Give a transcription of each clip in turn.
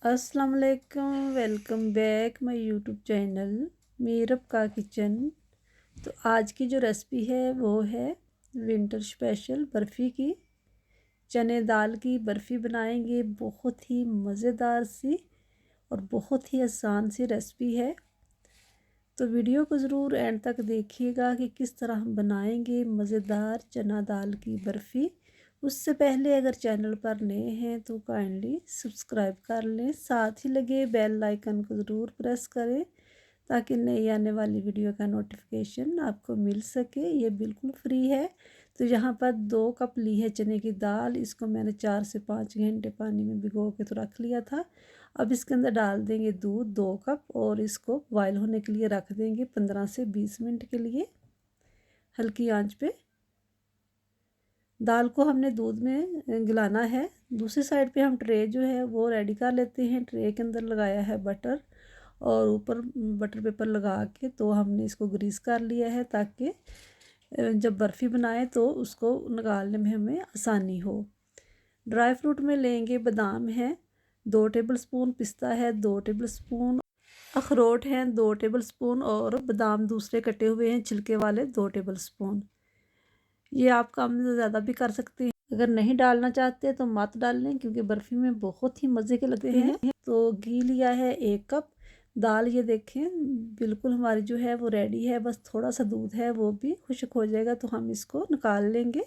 अस्सलाम वालेकुम, welcome back my YouTube channel Meerab का किचन। तो आज की जो रेसिपी है वो है विंटर स्पेशल बर्फ़ी की। चने दाल की बर्फ़ी बनाएंगे, बहुत ही मज़ेदार सी और बहुत ही आसान सी रेसिपी है। तो वीडियो को ज़रूर एंड तक देखिएगा कि किस तरह हम बनाएंगे मज़ेदार चना दाल की बर्फ़ी। उससे पहले अगर चैनल पर नए हैं तो काइंडली सब्सक्राइब कर लें, साथ ही लगे बेल आइकन को ज़रूर प्रेस करें ताकि नई आने वाली वीडियो का नोटिफिकेशन आपको मिल सके। ये बिल्कुल फ्री है। तो यहाँ पर 2 कप ली है चने की दाल, इसको मैंने 4 से 5 घंटे पानी में भिगो के तो रख लिया था। अब इसके अंदर डाल देंगे दूध 2 कप और इसको बॉयल होने के लिए रख देंगे 15 से 20 मिनट के लिए हल्की आंच पे। दाल को हमने दूध में गलाना है। दूसरी साइड पे हम ट्रे जो है वो रेडी कर लेते हैं। ट्रे के अंदर लगाया है बटर और ऊपर बटर पेपर लगा के तो हमने इसको ग्रीस कर लिया है ताकि जब बर्फ़ी बनाए तो उसको निकालने में हमें आसानी हो। ड्राई फ्रूट में लेंगे बादाम है 2 टेबलस्पून, पिस्ता है 2 टेबलस्पून, अखरोट हैं 2 टेबलस्पून और बादाम दूसरे कटे हुए हैं छिलके वाले 2 टेबलस्पून। ये आप कम ज़्यादा भी कर सकते हैं। अगर नहीं डालना चाहते तो मत डाल लें क्योंकि बर्फ़ी में बहुत ही मज़े के लगते हैं। तो घी लिया है 1 कप। दाल ये देखें बिल्कुल हमारी जो है वो रेडी है, बस थोड़ा सा दूध है वो भी खुश्क हो जाएगा तो हम इसको निकाल लेंगे।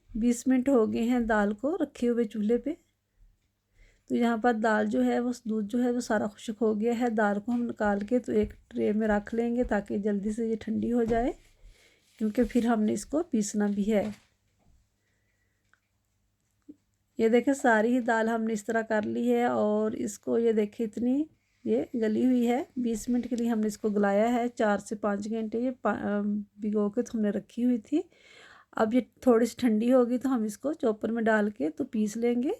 20 मिनट हो गए हैं दाल को रखे हुए चूल्हे पे। तो यहाँ पर दाल जो है वो दूध जो है वो सारा खुश्क हो गया है। दाल को हम निकाल के तो एक ट्रे में रख लेंगे ताकि जल्दी से ये ठंडी हो जाए क्योंकि फिर हमने इसको पीसना भी है। ये देखें सारी ही दाल हमने इस तरह कर ली है और इसको ये देखें इतनी ये गली हुई है। 20 मिनट के लिए हमने इसको गलाया है, 4 से 5 घंटे ये भिगो के तो हमने रखी हुई थी। अब ये थोड़ी सी ठंडी होगी तो हम इसको चॉपर में डाल के तो पीस लेंगे।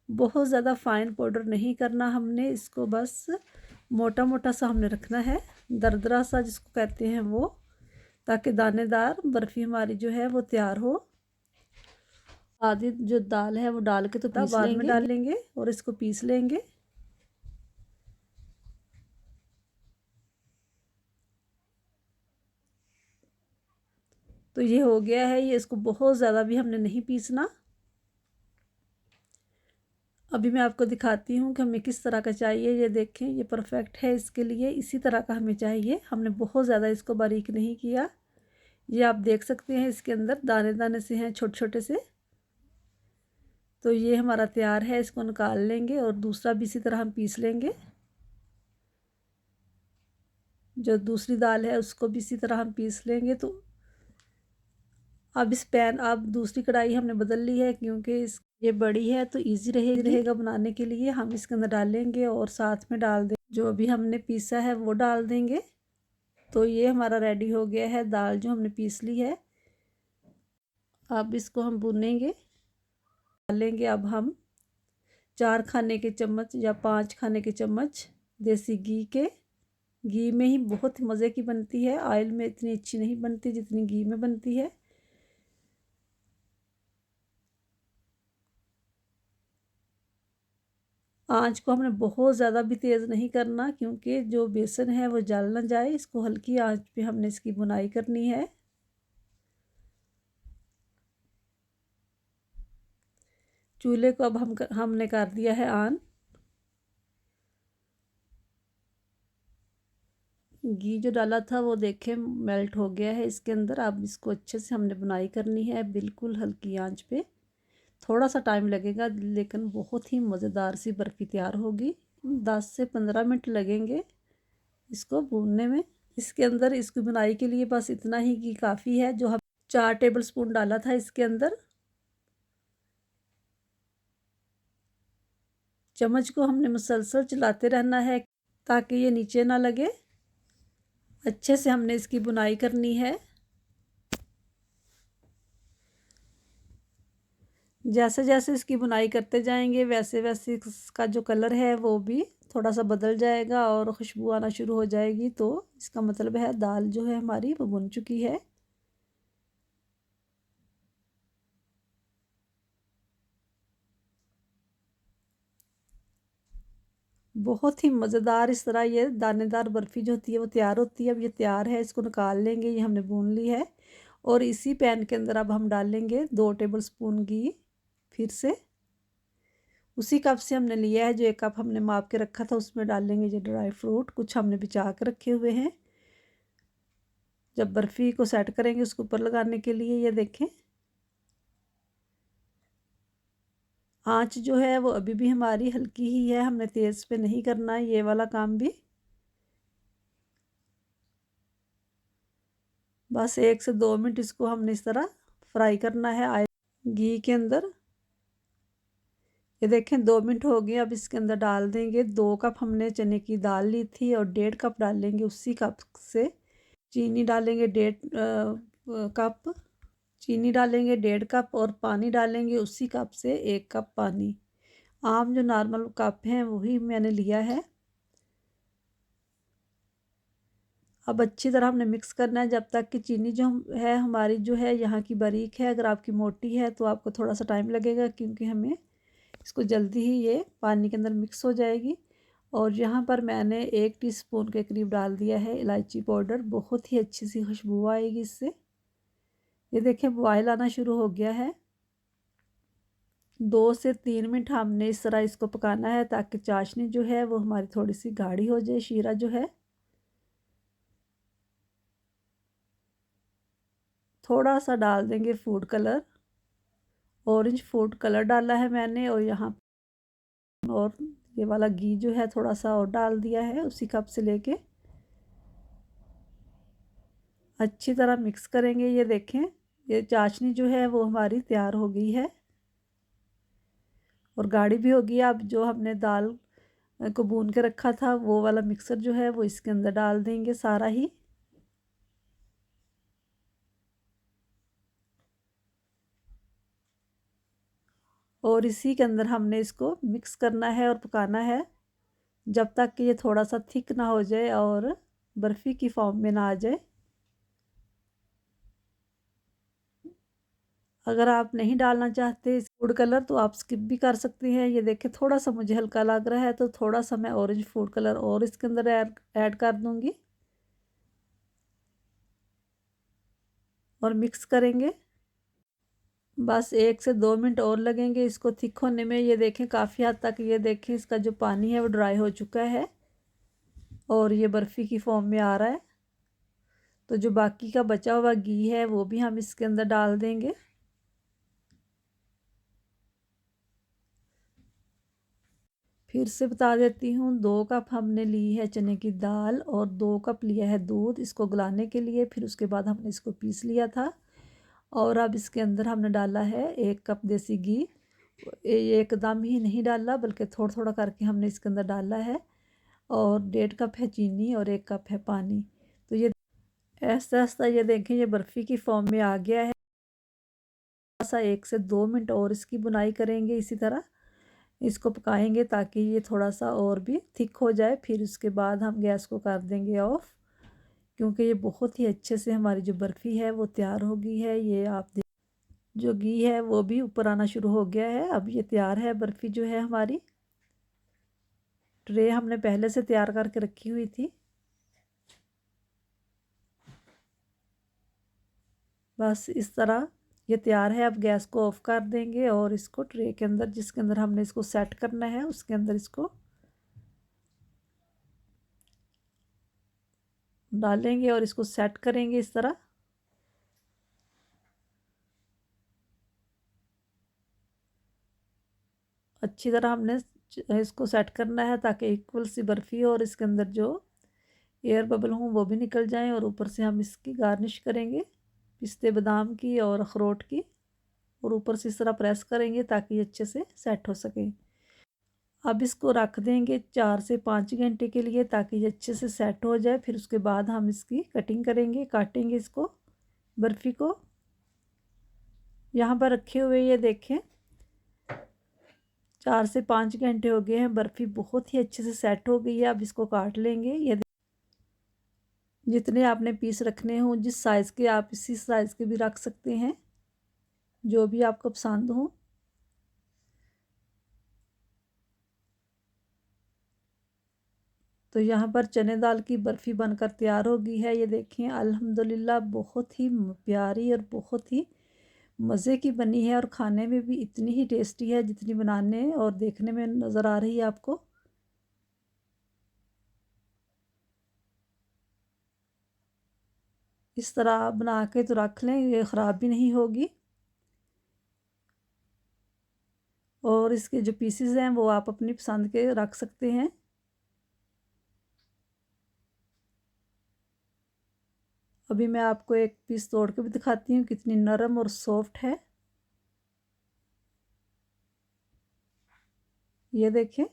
बहुत ज़्यादा फाइन पाउडर नहीं करना हमने इसको, बस मोटा मोटा सा हमने रखना है, दरदरा सा जिसको कहते हैं वो, ताकि दानेदार बर्फ़ी हमारी जो है वो तैयार हो। आधी जो दाल है वो डाल के तो पीस बाद में डाल लेंगे और इसको पीस लेंगे। तो ये हो गया है। ये इसको बहुत ज़्यादा भी हमने नहीं पीसना। अभी मैं आपको दिखाती हूँ कि हमें किस तरह का चाहिए। ये देखें ये परफेक्ट है इसके लिए, इसी तरह का हमें चाहिए। हमने बहुत ज़्यादा इसको बारीक नहीं किया। ये आप देख सकते हैं इसके अंदर दाने दाने से हैं छोटे छोटे से। तो ये हमारा तैयार है, इसको निकाल लेंगे और दूसरा भी इसी तरह हम पीस लेंगे। जो दूसरी दाल है उसको भी इसी तरह हम पीस लेंगे। तो अब दूसरी कढ़ाई हमने बदल ली है क्योंकि ये बड़ी है तो इजी रहेगा बनाने के लिए। हम इसके अंदर डालेंगे और साथ में डाल दें जो अभी हमने पीसा है वो डाल देंगे। तो ये हमारा रेडी हो गया है दाल जो हमने पीस ली है। अब इसको हम भूनेंगे। डालेंगे अब हम 4 खाने के चम्मच या 5 खाने के चम्मच देसी घी के। घी में ही बहुत मज़े की बनती है, ऑयल में इतनी अच्छी नहीं बनती जितनी घी में बनती है। आंच को हमने बहुत ज़्यादा भी तेज़ नहीं करना क्योंकि जो बेसन है वो जल ना जाए। इसको हल्की आंच पे हमने इसकी बुनाई करनी है। चूल्हे को अब हमने कर दिया है ऑन। घी जो डाला था वो देखें मेल्ट हो गया है इसके अंदर। अब इसको अच्छे से हमने बुनाई करनी है बिल्कुल हल्की आंच पे। थोड़ा सा टाइम लगेगा लेकिन बहुत ही मज़ेदार सी बर्फ़ी तैयार होगी। 10 से 15 मिनट लगेंगे इसको भूनने में। इसके अंदर इसकी बुनाई के लिए बस इतना ही कि काफ़ी है। जो हम 4 टेबलस्पून डाला था इसके अंदर। चम्मच को हमने मुसलसल चलाते रहना है ताकि ये नीचे ना लगे। अच्छे से हमने इसकी बुनाई करनी है। जैसे जैसे इसकी बुनाई करते जाएंगे वैसे वैसे इसका जो कलर है वो भी थोड़ा सा बदल जाएगा और खुशबू आना शुरू हो जाएगी। तो इसका मतलब है दाल जो है हमारी वो बुन चुकी है। बहुत ही मज़ेदार इस तरह ये दानेदार बर्फ़ी जो होती है वो तैयार होती है। अब ये तैयार है, इसको निकाल लेंगे। ये हमने भून ली है और इसी पैन के अंदर अब हम डालेंगे 2 टेबलस्पून घी। फिर से उसी कप से हमने लिया है, जो 1 कप हमने माप के रखा था उसमें डाल लेंगे ये ड्राई फ्रूट। कुछ हमने बिछा के रखे हुए हैं जब बर्फ़ी को सेट करेंगे उसके ऊपर लगाने के लिए। ये देखें, आँच जो है वो अभी भी हमारी हल्की ही है, हमने तेज़ पे नहीं करना है ये वाला काम भी। बस 1 से 2 मिनट इसको हमने इस तरह फ्राई करना है घी के अंदर। ये देखें 2 मिनट हो गए। अब इसके अंदर डाल देंगे 2 कप हमने चने की दाल ली थी और 1.5 कप डालेंगे उसी कप से चीनी डालेंगे। 1.5 कप चीनी डालेंगे, 1.5 कप, और पानी डालेंगे उसी कप से 1 कप पानी। आम जो नॉर्मल कप हैं वही मैंने लिया है। अब अच्छी तरह हमने मिक्स करना है जब तक कि चीनी जो है हमारी जो है यहाँ की बारीक है। अगर आपकी मोटी है तो आपको थोड़ा सा टाइम लगेगा, क्योंकि हमें इसको जल्दी ही ये पानी के अंदर मिक्स हो जाएगी। और यहाँ पर मैंने 1 टीस्पून के करीब डाल दिया है इलायची पाउडर। बहुत ही अच्छी सी खुशबू आएगी इससे। ये देखें बॉयल आना शुरू हो गया है। 2 से 3 मिनट हमने इस तरह इसको पकाना है ताकि चाशनी जो है वो हमारी थोड़ी सी गाढ़ी हो जाए। शीरा जो है थोड़ा सा डाल देंगे food colour, orange food colour डाला है मैंने। और यहाँ और ये वाला घी जो है थोड़ा सा और डाल दिया है उसी कप से लेके। अच्छी तरह मिक्स करेंगे। ये देखें, ये चाशनी जो है वो हमारी तैयार हो गई है और गाढ़ी भी होगी। अब जो हमने दाल को भून के रखा था वो वाला मिक्सर जो है वो इसके अंदर डाल देंगे सारा ही। और इसी के अंदर हमने इसको मिक्स करना है और पकाना है जब तक कि ये थोड़ा सा थिक ना हो जाए और बर्फ़ी की फॉर्म में ना आ जाए। अगर आप नहीं डालना चाहते फूड कलर तो आप स्किप भी कर सकते हैं। ये देखें थोड़ा सा मुझे हल्का लग रहा है तो थोड़ा सा मैं ऑरेंज फूड कलर और इसके अंदर ऐड कर दूंगी और मिक्स करेंगे। बस 1 से 2 मिनट और लगेंगे इसको थिक होने में। ये देखें काफ़ी हद तक ये देखें इसका जो पानी है वो ड्राई हो चुका है और ये बर्फ़ी की फॉर्म में आ रहा है। तो जो बाकी का बचा हुआ घी है वो भी हम इसके अंदर डाल देंगे। फिर से बता देती हूँ, 2 कप हमने ली है चने की दाल और 2 कप लिया है दूध इसको गलाने के लिए। फिर उसके बाद हमने इसको पीस लिया था और अब इसके अंदर हमने डाला है 1 कप देसी घी। ये एकदम ही नहीं डाला बल्कि थोड़ा थोड़ा करके हमने इसके अंदर डाला है। और 1.5 कप है चीनी और 1 कप है पानी। तो ये ऐसा ऐसा ये देखें ये बर्फ़ी की फॉर्म में आ गया है। ऐसा 1 से 2 मिनट और इसकी बुनाई करेंगे, इसी तरह इसको पकाएंगे ताकि ये थोड़ा सा और भी थिक हो जाए। फिर उसके बाद हम गैस को कर देंगे ऑफ़, क्योंकि ये बहुत ही अच्छे से हमारी जो बर्फ़ी है वो तैयार हो गई है। ये आप देख, जो घी है वो भी ऊपर आना शुरू हो गया है। अब ये तैयार है बर्फ़ी जो है हमारी। ट्रे हमने पहले से तैयार करके रखी हुई थी। बस इस तरह ये तैयार है। अब गैस को ऑफ़ कर देंगे और इसको ट्रे के अंदर, जिसके अंदर हमने इसको सेट करना है, उसके अंदर इसको डालेंगे और इसको सेट करेंगे इस तरह। अच्छी तरह हमने इसको सेट करना है ताकि इक्वल सी बर्फ़ी हो और इसके अंदर जो एयर बबल हों वो भी निकल जाएं। और ऊपर से हम इसकी गार्निश करेंगे पिस्ते बादाम की और अखरोट की, और ऊपर से इस तरह प्रेस करेंगे ताकि ये अच्छे से सेट हो सके। अब इसको रख देंगे 4 से 5 घंटे के लिए ताकि ये अच्छे से सेट हो जाए। फिर उसके बाद हम इसकी कटिंग करेंगे, काटेंगे इसको बर्फ़ी को। यहाँ पर रखे हुए ये देखें 4 से 5 घंटे हो गए हैं, बर्फ़ी बहुत ही अच्छे से सेट हो गई है। अब इसको काट लेंगे। ये जितने आपने पीस रखने हों, जिस साइज़ के आप इसी साइज़ के भी रख सकते हैं, जो भी आपको पसंद हो। तो यहाँ पर चने दाल की बर्फ़ी बनकर तैयार हो गई है। ये देखें अल्हम्दुलिल्लाह बहुत ही प्यारी और बहुत ही मज़े की बनी है और खाने में भी इतनी ही टेस्टी है जितनी बनाने और देखने में नज़र आ रही है आपको। इस तरह आप बना के तो रख लें, ये ख़राब भी नहीं होगी। और इसके जो पीसेस हैं वो आप अपनी पसंद के रख सकते हैं। अभी मैं आपको एक पीस तोड़ के भी दिखाती हूँ कितनी नरम और सॉफ्ट है। ये देखें।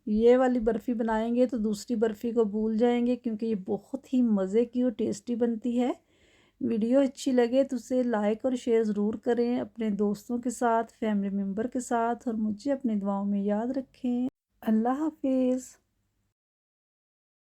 ये वाली बर्फ़ी बनाएंगे तो दूसरी बर्फ़ी को भूल जाएंगे क्योंकि ये बहुत ही मज़े की और टेस्टी बनती है। वीडियो अच्छी लगे तो उसे लाइक और शेयर ज़रूर करें अपने दोस्तों के साथ, फैमिली मेम्बर के साथ और मुझे अपनी दुआओं में याद रखें। अल्लाह हाफिज़।